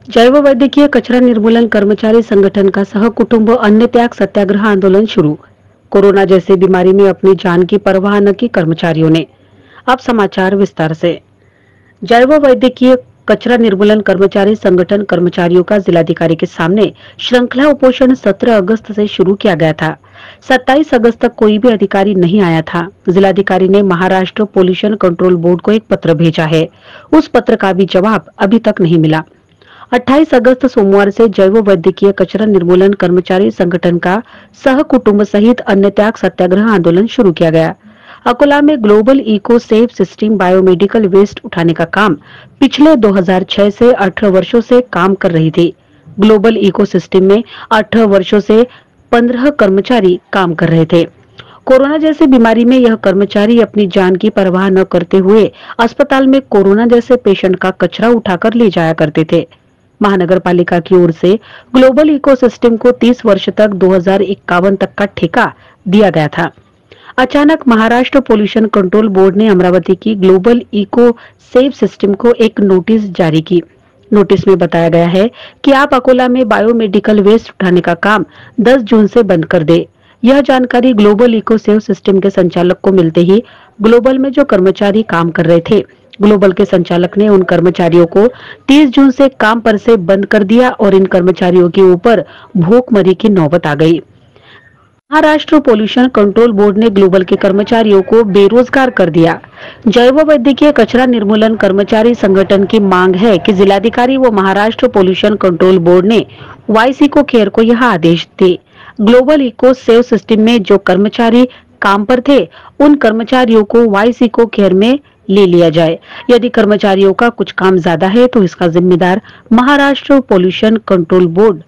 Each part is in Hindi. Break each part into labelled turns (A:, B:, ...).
A: जैव वैद्यकीय कचरा निर्मूलन कर्मचारी संगठन का सहकुटुंब अन्न त्याग सत्याग्रह आंदोलन शुरू। कोरोना जैसी बीमारी में अपनी जान की परवाह न की कर्मचारियों ने। अब समाचार विस्तार से। जैव वैद्यकीय कचरा निर्मूलन कर्मचारी संगठन कर्मचारियों का जिलाधिकारी के सामने श्रृंखला उपोषण 17 अगस्त से शुरू किया गया था। 27 अगस्त तक कोई भी अधिकारी नहीं आया था। जिलाधिकारी ने महाराष्ट्र पोल्यूशन कंट्रोल बोर्ड को एक पत्र भेजा है। उस पत्र का भी जवाब अभी तक नहीं मिला। 28 अगस्त सोमवार से जैव वैद्यकीय कचरा निर्मूलन कर्मचारी संगठन का सह कुटुंब सहित अन्न त्याग सत्याग्रह आंदोलन शुरू किया गया। अकोला में global eco safe system biomedical waste उठाने का काम पिछले 2006 से 18 वर्षों से काम कर रही थी। ग्लोबल इको सिस्टम में 18 वर्षों से 15 कर्मचारी काम कर रहे थे। कोरोना जैसी बीमारी में यह कर्मचारी अपनी जान की परवाह न करते हुए अस्पताल में कोरोना जैसे पेशेंट का कचरा उठाकर ले जाया करते थे। महानगर पालिका की ओर से ग्लोबल इकोसिस्टम को 30 वर्ष तक 2051 तक का ठेका दिया गया था। अचानक महाराष्ट्र पोल्यूशन कंट्रोल बोर्ड ने अमरावती की ग्लोबल इको सेफ सिस्टम को एक नोटिस जारी की। नोटिस में बताया गया है कि आप अकोला में बायोमेडिकल वेस्ट उठाने का काम 10 जून से बंद कर दे। यह जानकारी ग्लोबल इको सेफ सिस्टम के संचालक को मिलते ही ग्लोबल में जो कर्मचारी काम कर रहे थे, ग्लोबल के संचालक ने उन कर्मचारियों को 30 जून से काम पर से बंद कर दिया और इन कर्मचारियों के ऊपर भूखमरी की नौबत आ गई। महाराष्ट्र पोल्यूशन कंट्रोल बोर्ड ने ग्लोबल के कर्मचारियों को बेरोजगार कर दिया। जैव वैद्यकीय कचरा निर्मूलन कर्मचारी संगठन की मांग है कि जिलाधिकारी व महाराष्ट्र पोल्यूशन कंट्रोल बोर्ड ने वाइस इको केयर को यह आदेश दे। ग्लोबल इको सेव सिस्टम में जो कर्मचारी काम पर थे, उन कर्मचारियों को वाइस इको केयर में ले लिया जाए। यदि कर्मचारियों का कुछ काम ज्यादा है तो इसका जिम्मेदार महाराष्ट्र पोल्यूशन कंट्रोल बोर्ड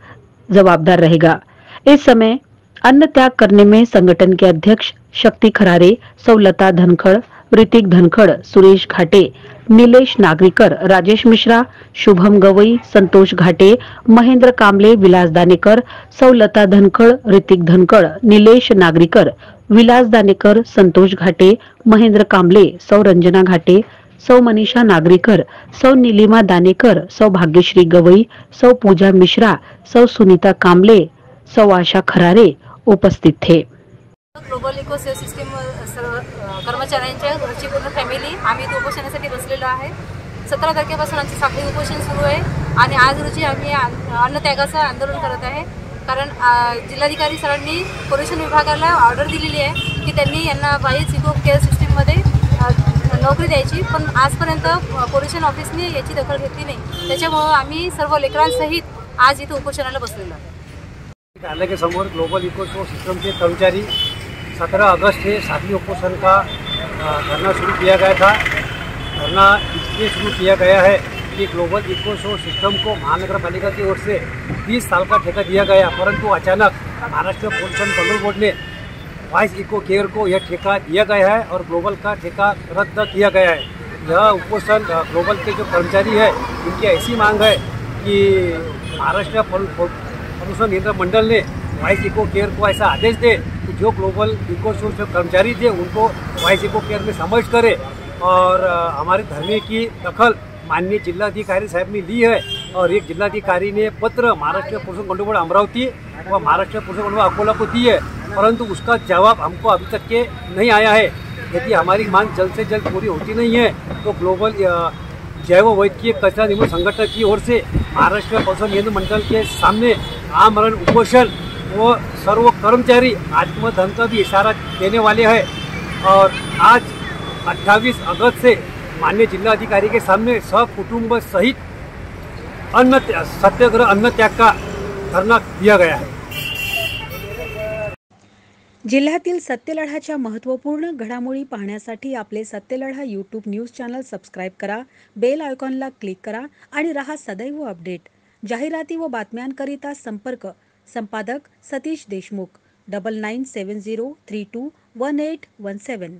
A: जवाबदार रहेगा। इस समय अन्न त्याग करने में संगठन के अध्यक्ष शक्ति खरारे, सौलता धनखड़, ऋतिक धनखड़, सुरेश घाटे, नीलेश नागरीकर, राजेश मिश्रा, शुभम गवई, संतोष घाटे, महेंद्र कामले, विलास दानेकर, सौलता धनखड़, ऋतिक धनखड़, नीलेश नागरीकर, विलास दानेकर, संतोष घाटे, महेंद्र कामले, सौ रंजना घाटे, सौ मनीषा नागरीकर, सौ नीलिमा दानेकर, सौ भाग्यश्री गवई, सौ पूजा मिश्रा, सौ सुनीता कामले, सौ आशा खरारे उपस्थित थे।
B: ग्लोबल इको सेफ सिस्टम सर्व कर्मचाऱ्यांच्या घरची पूर्ण फॅमिली आम्ही इथे उपोषणासाठी बसलेलो आहे। 17 तारखेपासून आमचे साखळी उपोषण सुरू आहे आणि आज रोजी आम्ही अन्न त्यागाचं आंदोलन करत आहे। कारण जिल्हाधिकारी सरांनी पोल्यूशन विभागाला ऑर्डर दिलेली आहे की त्यांनी यांना वाईज इको केअर सिस्टममध्ये नोकरी द्यायची, पण आजपर्यंत पोल्यूशन ऑफिसने याची दखल घेतली नाही। त्याच्यामुळे आम्ही सर्व लेकरांसहित आज इथे उपोषणाला बसलेलो आहे।
C: कार्यालय के समोर ग्लोबल इको सिस्टम के कर्मचारी 17 अगस्त से साखली उपोषण का धरना शुरू किया गया था। धरना इसलिए शुरू किया गया है कि ग्लोबल इको सिस्टम को महानगर पालिका की ओर से 20 साल का ठेका दिया गया, परंतु अचानक महाराष्ट्र पोल्यूशन कंट्रोल बोर्ड ने वाइस इको केयर को यह ठेका दिया गया है और ग्लोबल का ठेका रद्द किया गया है। यह उपोषण ग्लोबल के जो कर्मचारी है उनकी ऐसी मांग है कि महाराष्ट्र पोल्यूशन नियंत्रण मंडल ने वाइस इको केयर को ऐसा आदेश दे कि जो ग्लोबल इको जो कर्मचारी थे उनको वाइस इको केयर में समावेश करे और हमारे धरने की दखल माननीय जिलाधिकारी साहब ने ली है। और एक जिलाधिकारी ने पत्र Maharashtra pollution control board Amravati व Maharashtra pollution control board Akola को दी है, परंतु उसका जवाब हमको अभी तक के नहीं आया है। यदि हमारी मांग जल्द से जल्द पूरी होती नहीं है तो ग्लोबल जैव वैद्यकीय कचरा निर्मूलन संगठन की ओर से महाराष्ट्र पोल्यूशन नियंत्रण मंडल के सामने आमरण उपोषण वो सर्व कर्मचारी आत्मदहन का भी इशारा देने वाले हैं। और आज 28 अगस्त से माननीय जिलाधिकारी के सामने सहकुटुंब सहित सत्याग्रह अन्न त्याग का धरना दिया गया है।
D: जिल्ह्यातील सत्यलढाच्या महत्त्वपूर्ण घडामोडी पाहण्यासाठी आपले Satyaladha YouTube news channel subscribe करा, बेल आयकॉनला क्लिक करा आणि रहा सदैव अपडेट। जाहिराती व बातम्यांकरिता संपर्क संपादक सतीश देशमुख 9970321817।